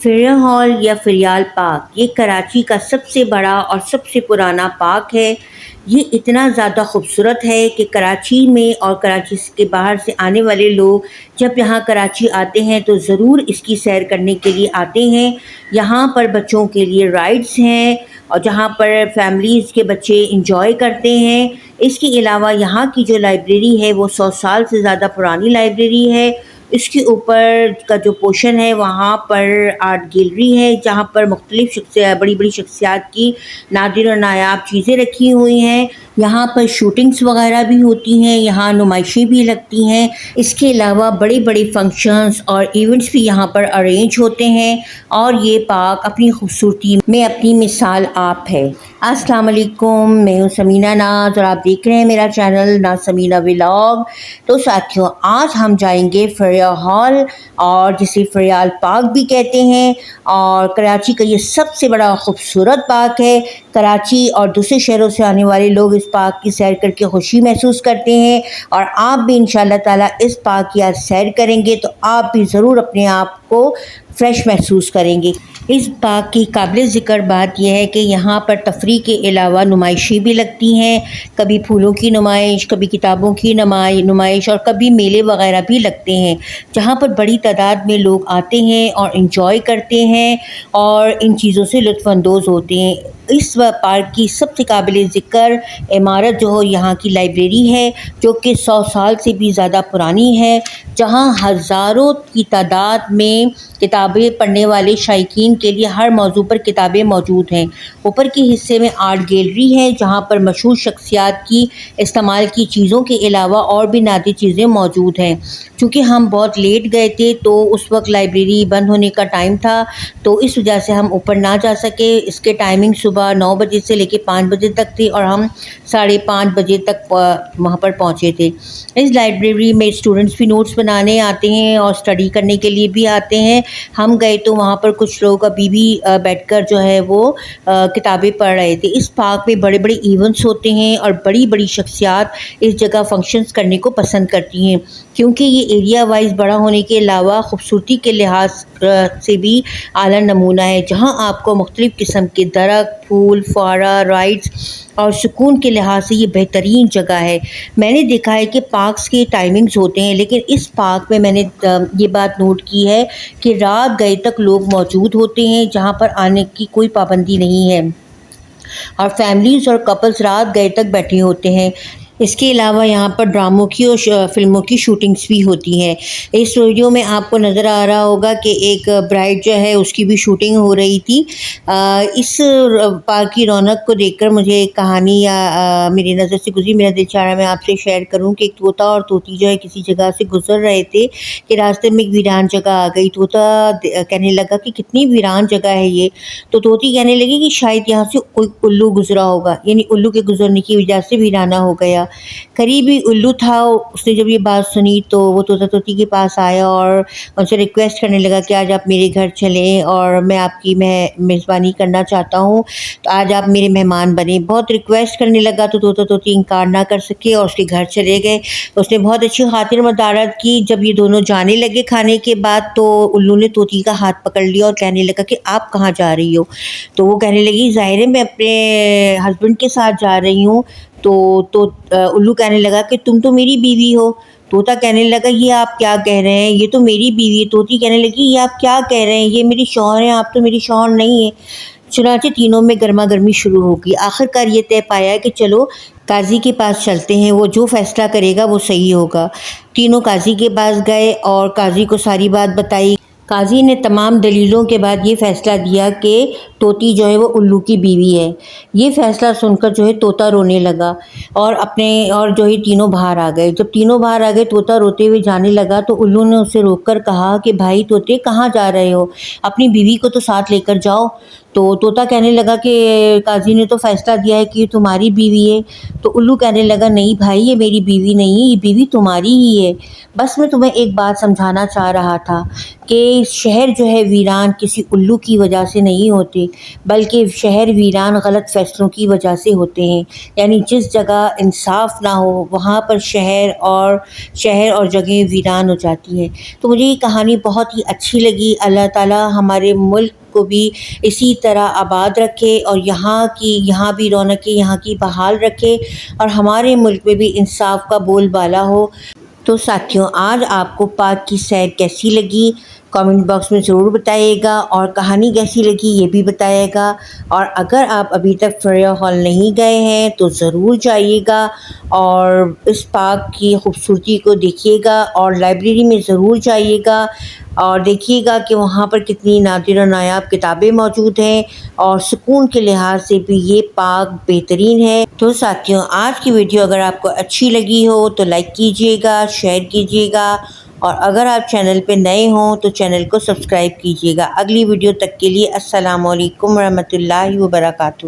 فیریا hall یا Faryal park یہ کراچی کا سب سے بڑا اور سب سے پرانا پارک ہے۔ یہ اتنا زیادہ خوبصورت ہے کہ کراچی میں اور کراچی کے باہر سے آنے والے لوگ جب یہاں کراچی آتے ہیں تو ضرور اس کی سیر کرنے کے لیے آتے ہیں۔ یہاں پر بچوں کے لیے رائڈز ہیں اور جہاں پر فیملیز کے بچے انجوائے کرتے ہیں۔ اس کے علاوہ یہاں کی جو لائبریری ہے وہ 100 سال سے زیادہ پرانی لائبریری ہے۔ اس کے اوپر کا جو پورشن ہے وہاں پر آرٹ گیلری ہے جہاں پر مختلف بڑی بڑی شخصیات کی نادر اور نایاب چیزیں رکھی ہوئی ہیں۔ یہاں پر شوٹنگز وغیرہ بھی ہوتی ہیں، یہاں نمائشیں بھی لگتی ہیں۔ اس کے علاوہ بڑے بڑے فنکشنز اور ایونٹس بھی یہاں پر ارینج ہوتے ہیں اور یہ پارک اپنی خوبصورتی میں اپنی مثال آپ ہے۔ السلام علیکم، میں ہوں سمینہ ناز اور آپ دیکھ رہے ہیں میرا چینل ناز سمینہ ولاگ۔ تو ساتھیوں، آج ہم جائیں گے فیریا ہال اور جسے فریال پارک بھی کہتے ہیں، اور کراچی کا یہ سب سے بڑا خوبصورت پارک ہے۔ کراچی اور دوسرے شہروں سے آنے والے لوگ اس پارک کی سیر کر کے خوشی محسوس کرتے ہیں، اور آپ بھی انشاءاللہ تعالیٰ اس پارک کی آج سیر کریں گے تو آپ بھی ضرور اپنے آپ کو فریش محسوس کریں گے۔ اس پارک کی قابل ذکر بات یہ ہے کہ یہاں پر تفریح کے علاوہ نمائشیں بھی لگتی ہیں، کبھی پھولوں کی نمائش، کبھی کتابوں کی نمائش اور کبھی میلے وغیرہ بھی لگتے ہیں جہاں پر بڑی تعداد میں لوگ آتے ہیں اور انجوائے کرتے ہیں اور ان چیزوں سے لطف اندوز ہوتے ہیں۔ اس پارک کی سب سے قابل ذکر عمارت جو یہاں کی لائبریری ہے، جو کہ 100 سال سے بھی زیادہ پرانی ہے، جہاں ہزاروں کی تعداد میں کتابیں پڑھنے والے شائقین کے لیے ہر موضوع پر کتابیں موجود ہیں۔ اوپر کے حصے میں آرٹ گیلری ہے جہاں پر مشہور شخصیات کی استعمال کی چیزوں کے علاوہ اور بھی نادر چیزیں موجود ہیں۔ چونکہ ہم بہت لیٹ گئے تھے تو اس وقت لائبریری بند ہونے کا ٹائم تھا، تو اس وجہ سے ہم اوپر نہ جا سکے۔ اس کے ٹائمنگ صبح 9 بجے سے لے کے 5 بجے تک تھی اور ہم 5:30 بجے تک وہاں پر پہنچے تھے۔ اس لائبریری میں اسٹوڈنٹس بھی نوٹس بنانے آتے ہیں اور اسٹڈی کرنے کے لیے بھی آتے ہیں۔ ہم گئے تو وہاں پر کچھ لوگ ابھی بھی بیٹھ کر جو ہے وہ کتابیں پڑھ رہے تھے۔ اس پارک میں بڑے بڑے ایونٹس ہوتے ہیں اور بڑی بڑی شخصیات اس جگہ فنکشنز کرنے کو پسند کرتی ہیں، کیونکہ یہ ایریا وائز بڑا ہونے کے علاوہ خوبصورتی کے لحاظ سے بھی اعلیٰ نمونہ ہے، جہاں آپ کو مختلف قسم کے درخت، پھول، فوارہ، رائڈز اور سکون کے لحاظ سے یہ بہترین جگہ ہے۔ میں نے دیکھا ہے کہ پارکس کے ٹائمنگز ہوتے ہیں، لیکن اس پارک میں نے یہ بات نوٹ کی ہے کہ رات گئے تک لوگ موجود ہوتے ہیں، جہاں پر آنے کی کوئی پابندی نہیں ہے اور فیملیز اور کپلز رات گئے تک بیٹھے ہوتے ہیں۔ اس کے علاوہ یہاں پر ڈراموں کی اور فلموں کی شوٹنگز بھی ہوتی ہیں۔ اس ویڈیو میں آپ کو نظر آ رہا ہوگا کہ ایک برائڈ جو ہے اس کی بھی شوٹنگ ہو رہی تھی۔ اس پارک کی رونق کو دیکھ کر مجھے ایک کہانی میری نظر سے گزری، میرا دل چاہ رہا میں آپ سے شیئر کروں کہ ایک طوطا اور طوطی جو ہے کسی جگہ سے گزر رہے تھے کہ راستے میں ایک ویران جگہ آ گئی۔ طوطا کہنے لگا کہ کتنی ویران جگہ ہے یہ، تو طوطی کہنے لگی کہ شاید یہاں سے کوئی الو گزرا ہوگا، یعنی الو کے گزرنے کی وجہ سے ویرانہ ہو گیا۔ قریبی الو تھا، اس نے جب یہ بات سنی تو وہ طوطا طوطی کے پاس آیا اور ان سے ریکویسٹ کرنے لگا کہ آج آپ میرے گھر چلیں اور میں آپ کی میزبانی کرنا چاہتا ہوں، تو آج آپ میرے مہمان بنیں۔ بہت ریکویسٹ کرنے لگا تو طوطا طوطی انکار نہ کر سکے اور اس کے گھر چلے گئے۔ اس نے بہت اچھی خاطر مدارت کی۔ جب یہ دونوں جانے لگے کھانے کے بعد تو الو نے طوطی کا ہاتھ پکڑ لیا اور کہنے لگا کہ آپ کہاں جا رہی ہو؟ تو وہ کہنے لگی ظاہر ہے میں اپنے ہسبینڈ کے ساتھ جا رہی ہوں۔ تو الو کہنے لگا کہ تم تو میری بیوی ہو۔ طوطا کہنے لگا یہ آپ کیا کہہ رہے ہیں، یہ تو میری بیوی ہے۔ طوطی کہنے لگی یہ آپ کیا کہہ رہے ہیں، یہ میری شوہر ہیں، آپ تو میری شوہر نہیں ہیں۔ چنانچہ تینوں میں گرما گرمی شروع ہو گئی۔ آخر کار یہ طے پایا کہ چلو قاضی کے پاس چلتے ہیں، وہ جو فیصلہ کرے گا وہ صحیح ہوگا۔ تینوں قاضی کے پاس گئے اور قاضی کو ساری بات بتائی۔ قاضی نے تمام دلیلوں کے بعد یہ فیصلہ دیا کہ طوطی جو ہے وہ الو کی بیوی ہے۔ یہ فیصلہ سن کر جو ہے طوطا رونے لگا اور جو ہے تینوں باہر آ گئے۔ جب تینوں باہر آ گئے، طوطا روتے ہوئے جانے لگا تو الو نے اسے روک کر کہا کہ بھائی طوطے کہاں جا رہے ہو، اپنی بیوی کو تو ساتھ لے کر جاؤ۔ تو طوطا کہنے لگا کہ قاضی نے تو فیصلہ دیا ہے کہ یہ تمہاری بیوی ہے۔ تو الو کہنے لگا نہیں بھائی، یہ میری بیوی نہیں ہے، یہ بیوی تمہاری ہی ہے۔ بس میں تمہیں ایک بات سمجھانا چاہ رہا تھا کہ شہر جو ہے ویران کسی الو کی وجہ سے نہیں ہوتے، بلکہ شہر ویران غلط فیصلوں کی وجہ سے ہوتے ہیں۔ یعنی جس جگہ انصاف نہ ہو وہاں پر شہر اور جگہیں ویران ہو جاتی ہیں۔ تو مجھے یہ کہانی بہت ہی اچھی لگی۔ اللہ تعالیٰ ہمارے ملک کو بھی اسی طرح آباد رکھے اور یہاں بھی رونقیں یہاں کی بحال رکھے اور ہمارے ملک میں بھی انصاف کا بول بالا ہو۔ تو ساتھیوں، آج آپ کو پارک کی سیر کیسی لگی کامنٹ باکس میں ضرور بتائیے گا، اور کہانی کیسی لگی یہ بھی بتائیے گا۔ اور اگر آپ ابھی تک فلوریا ہال نہیں گئے ہیں تو ضرور جائیے گا اور اس پارک کی خوبصورتی کو دیکھیے گا، اور لائبریری میں ضرور جائیے گا اور دیکھیے گا کہ وہاں پر کتنی نادر و نایاب کتابیں موجود ہیں، اور سکون کے لحاظ سے بھی یہ پارک بہترین ہے۔ تو ساتھیوں، آج کی ویڈیو اگر آپ کو اچھی لگی ہو تو لائک کیجیے گا، شیئر کیجیے گا، اور اگر آپ چینل پہ نئے ہوں تو چینل کو سبسکرائب کیجیے گا۔ اگلی ویڈیو تک کے لیے السلام علیکم ورحمۃ اللہ وبرکاتہ۔